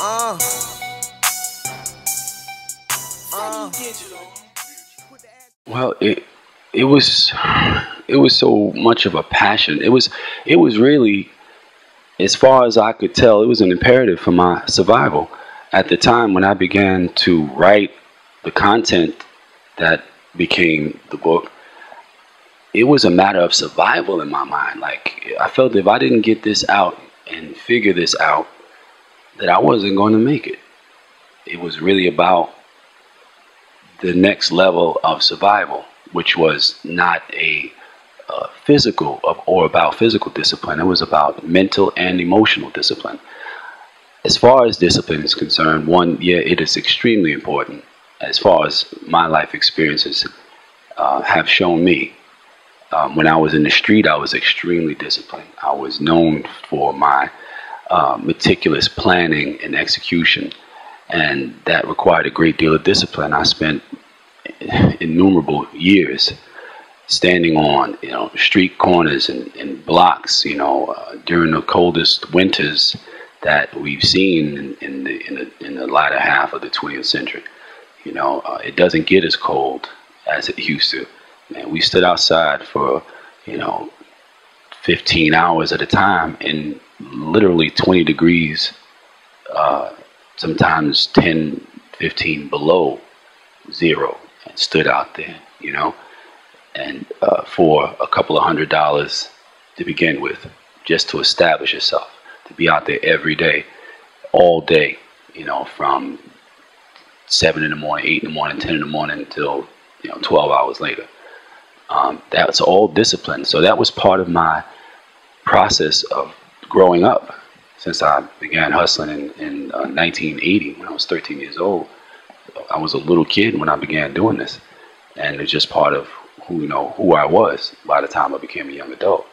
Uh, Well, it was so much of a passion. It was really, as far as I could tell, it was an imperative for my survival. At the time when I began to write the content that became the book, it was a matter of survival in my mind. Like, I felt if I didn't get this out and figure this out, that I wasn't going to make it. It was really about the next level of survival, which was not a physical or about physical discipline. It was about mental and emotional discipline. As far as discipline is concerned, one, yeah, it is extremely important. As far as my life experiences have shown me, when I was in the street, I was extremely disciplined. I was known for my meticulous planning and execution, and that required a great deal of discipline. I spent innumerable years standing on, street corners and blocks, during the coldest winters that we've seen in the latter half of the 20th century. It doesn't get as cold as it used to. Man, we stood outside for, 15 hours at a time in literally 20 degrees, sometimes 10, 15 below zero, and stood out there, and for a couple of $100 to begin with, just to establish yourself, to be out there every day, all day, from 7 in the morning, 8 in the morning, 10 in the morning until 12 hours later. That's all discipline. So that was part of my process of growing up. Since I began hustling in 1980, when I was 13 years old, I was a little kid when I began doing this, and it's just part of who I was by the time I became a young adult.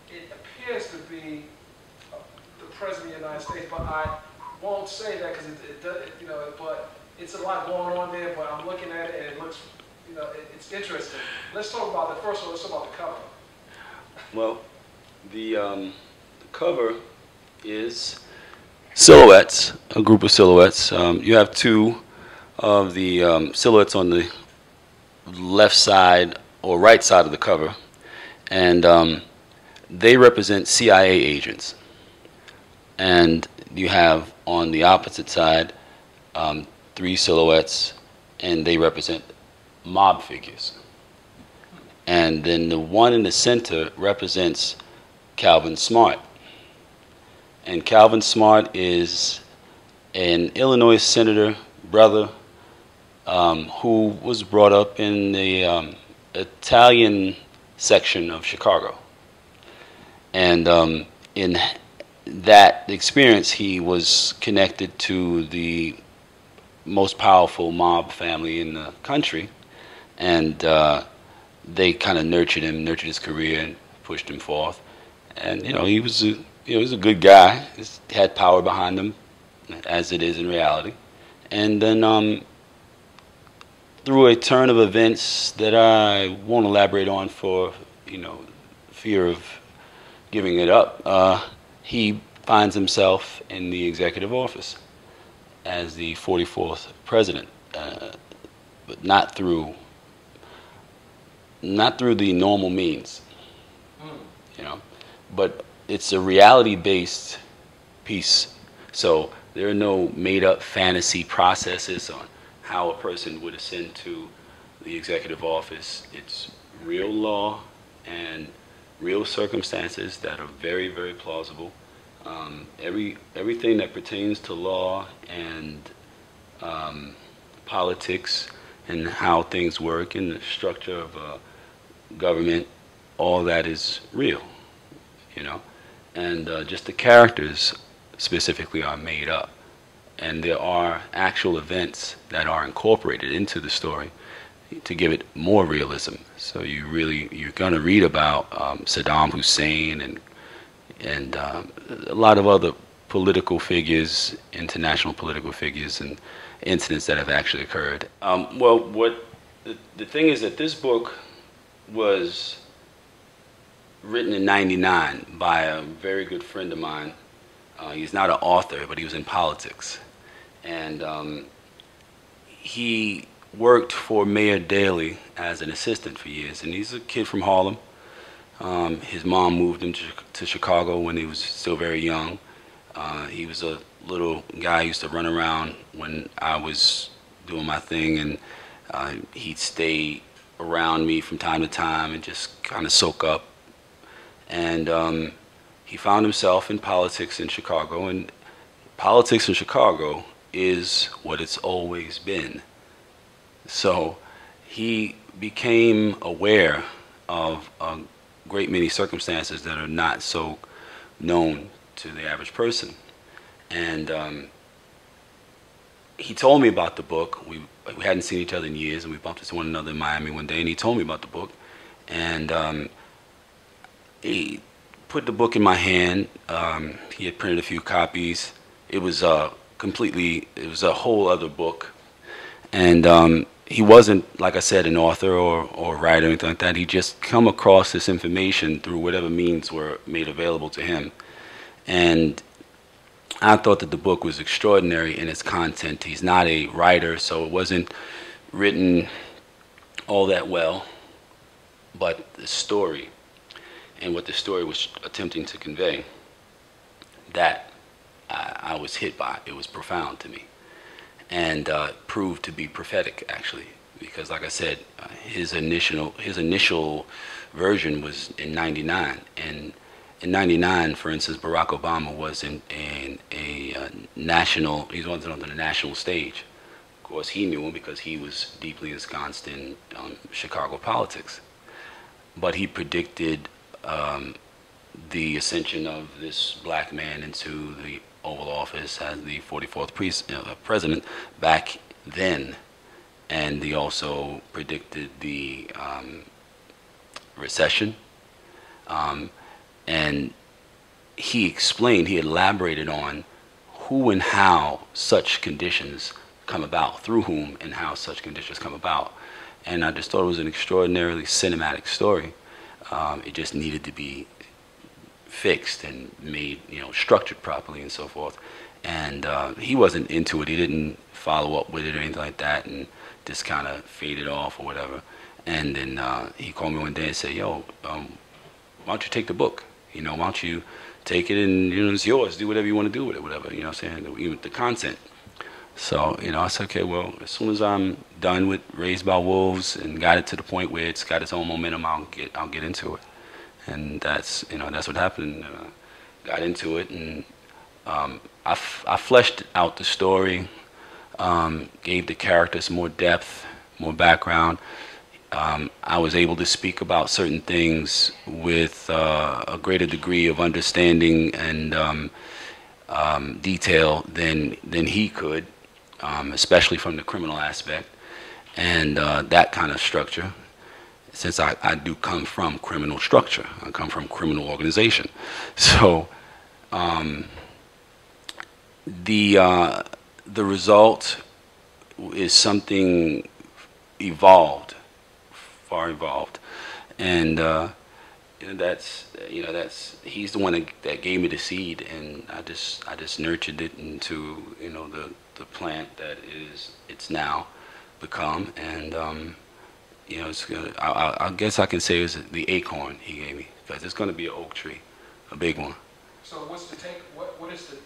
It appears to be the President of the United States, but I won't say that because it does, but it's a lot going on there. But I'm looking at it and it looks, it's interesting. Let's talk about the first one. Let's talk about the cover. Well, the cover is silhouettes, a group of silhouettes. You have two of the silhouettes on the left side or right side of the cover, and they represent CIA agents. And you have on the opposite side three silhouettes, and they represent mob figures. And then the one in the center represents Calvin Smart. And Calvin Smart is an Illinois senator brother who was brought up in the Italian section of Chicago. And in that experience, he was connected to the most powerful mob family in the country. And they kind of nurtured his career, and pushed him forth. And he was a good guy. He had power behind him, as it is in reality. And then through a turn of events that I won't elaborate on for fear of giving it up, he finds himself in the executive office as the 44th president, but not through the normal means, but it's a reality-based piece. So there are no made-up fantasy processes on how a person would ascend to the executive office. It's real law and real circumstances that are very, very plausible. Everything that pertains to law and politics and how things work and the structure of government, all that is real, and just the characters specifically are made up, and there are actual events that are incorporated into the story to give it more realism. So you're going to read about Saddam Hussein and a lot of other political figures, international political figures, and incidents that have actually occurred. Well, the thing is that this book was written in '99 by a very good friend of mine, He's not an author, but he was in politics. And he worked for Mayor Daley as an assistant for years. And he's a kid from Harlem. His mom moved him to Chicago when he was still very young. He was a little guy who used to run around when I was doing my thing, and he'd stay around me from time to time and just kind of soak up. And he found himself in politics in Chicago, and politics in Chicago is what it's always been. So he became aware of a great many circumstances that are not so known to the average person. And he told me about the book. We hadn't seen each other in years, and we bumped into one another in Miami one day, and he told me about the book. And he put the book in my hand. He had printed a few copies. It was it was a whole other book. And he wasn't, like I said, an author or a writer or anything like that. He just come across this information through whatever means were made available to him. And I thought that the book was extraordinary in its content. He's not a writer, so it wasn't written all that well, but the story and what the story was attempting to convey, that I was hit by. It was profound to me, and proved to be prophetic, actually, because, like I said, his initial version was in '99, and in '99, for instance, Barack Obama was in a national. He was on the national stage. Of course, he knew him because he was deeply ensconced in Chicago politics. But he predicted the ascension of this black man into the Oval Office as the 44th president back then, and he also predicted the recession. And he explained, he elaborated on who and how such conditions come about, through whom and how such conditions come about. And I just thought it was an extraordinarily cinematic story. It just needed to be fixed and made, structured properly and so forth. And he wasn't into it. He didn't follow up with it or anything like that, and just kind of faded off or whatever. And then he called me one day and said, "Yo, why don't you take the book? Why don't you take it and, it's yours. Do whatever you want to do with it, whatever, what I'm saying, even the content." So, I said, okay, well, as soon as I'm done with Raised by Wolves and got it to the point where it's got its own momentum, I'll get into it. And that's what happened. Got into it, and I fleshed out the story, gave the characters more depth, more background. I was able to speak about certain things with a greater degree of understanding and detail than he could, especially from the criminal aspect and that kind of structure. Since I do come from criminal structure, I come from criminal organization, so the result is something evolved. Far evolved, and that's he's the one that gave me the seed, and I just nurtured it into the plant that it's now become, and it's gonna, I guess I can say it was the acorn he gave me, because it's going to be an oak tree, a big one. So what's the what is the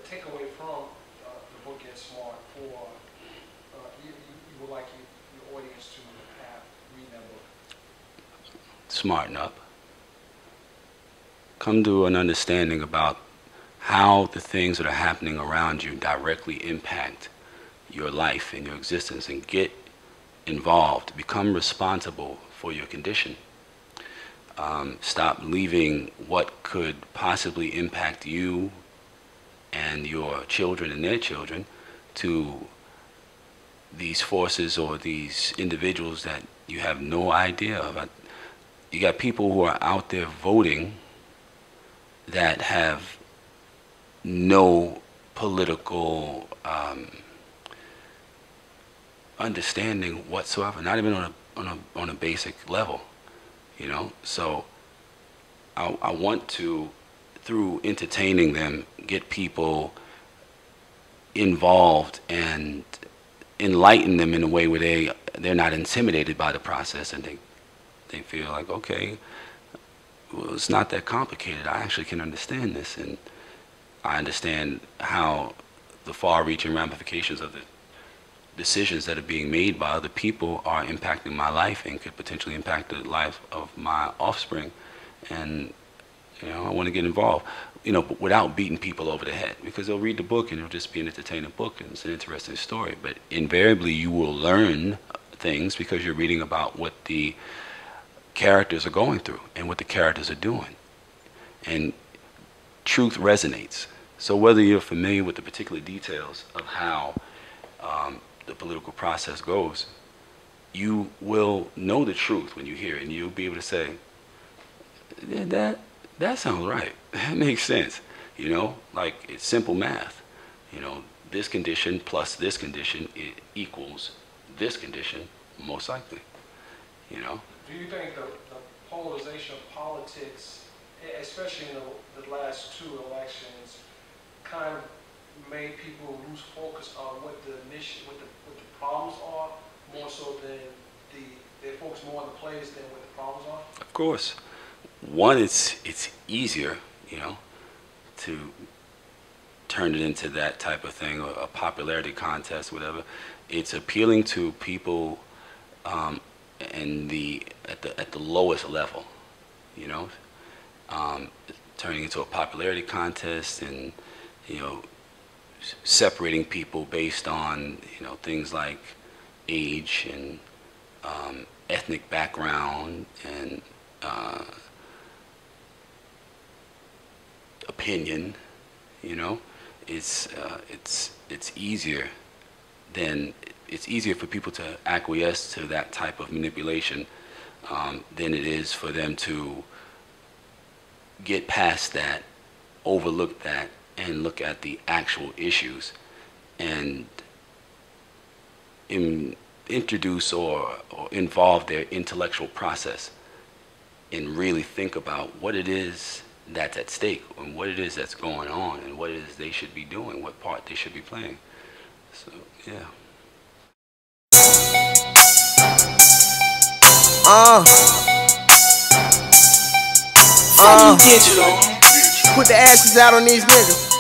takeaway from the book Get Smart for you would like your audience to have read that book? Smarten up. Come to an understanding about how the things that are happening around you directly impact your life and your existence, and get involved. Become responsible for your condition. Stop leaving what could possibly impact you and your children and their children to these forces or these individuals that you have no idea of. You got people who are out there voting that have no political understanding whatsoever, not even on a basic level, So I want to, through entertaining them, get people involved and enlighten them in a way where they're not intimidated by the process, and they feel like, okay, well, it's not that complicated. I actually can understand this, and I understand how the far-reaching ramifications of the decisions that are being made by other people are impacting my life and could potentially impact the life of my offspring. And I want to get involved, but without beating people over the head, because they'll read the book and it'll just be an entertaining book and it's an interesting story. But invariably, you will learn things because you're reading about what the characters are going through and what the characters are doing. And truth resonates. So whether you're familiar with the particular details of how the political process goes, you will know the truth when you hear it, and you'll be able to say, yeah, that sounds right. That makes sense. Like it's simple math. This condition plus this condition, it equals this condition, most likely. Do you think the polarization of politics, especially in the last two elections, kind of made people lose focus on what the problems are, more so than they focus more on the plays than what the problems are? Of course. One, it's easier, to turn it into that type of thing, or a popularity contest, whatever. It's appealing to people at the lowest level, turning into a popularity contest, and separating people based on things like age and ethnic background and opinion. It's easier for people to acquiesce to that type of manipulation than it is for them to get past that, overlook that, and look at the actual issues and introduce or involve their intellectual process and really think about what it is that's at stake and what it is that's going on and what it is they should be doing, what part they should be playing. So, yeah. Put the ashes out on these niggas.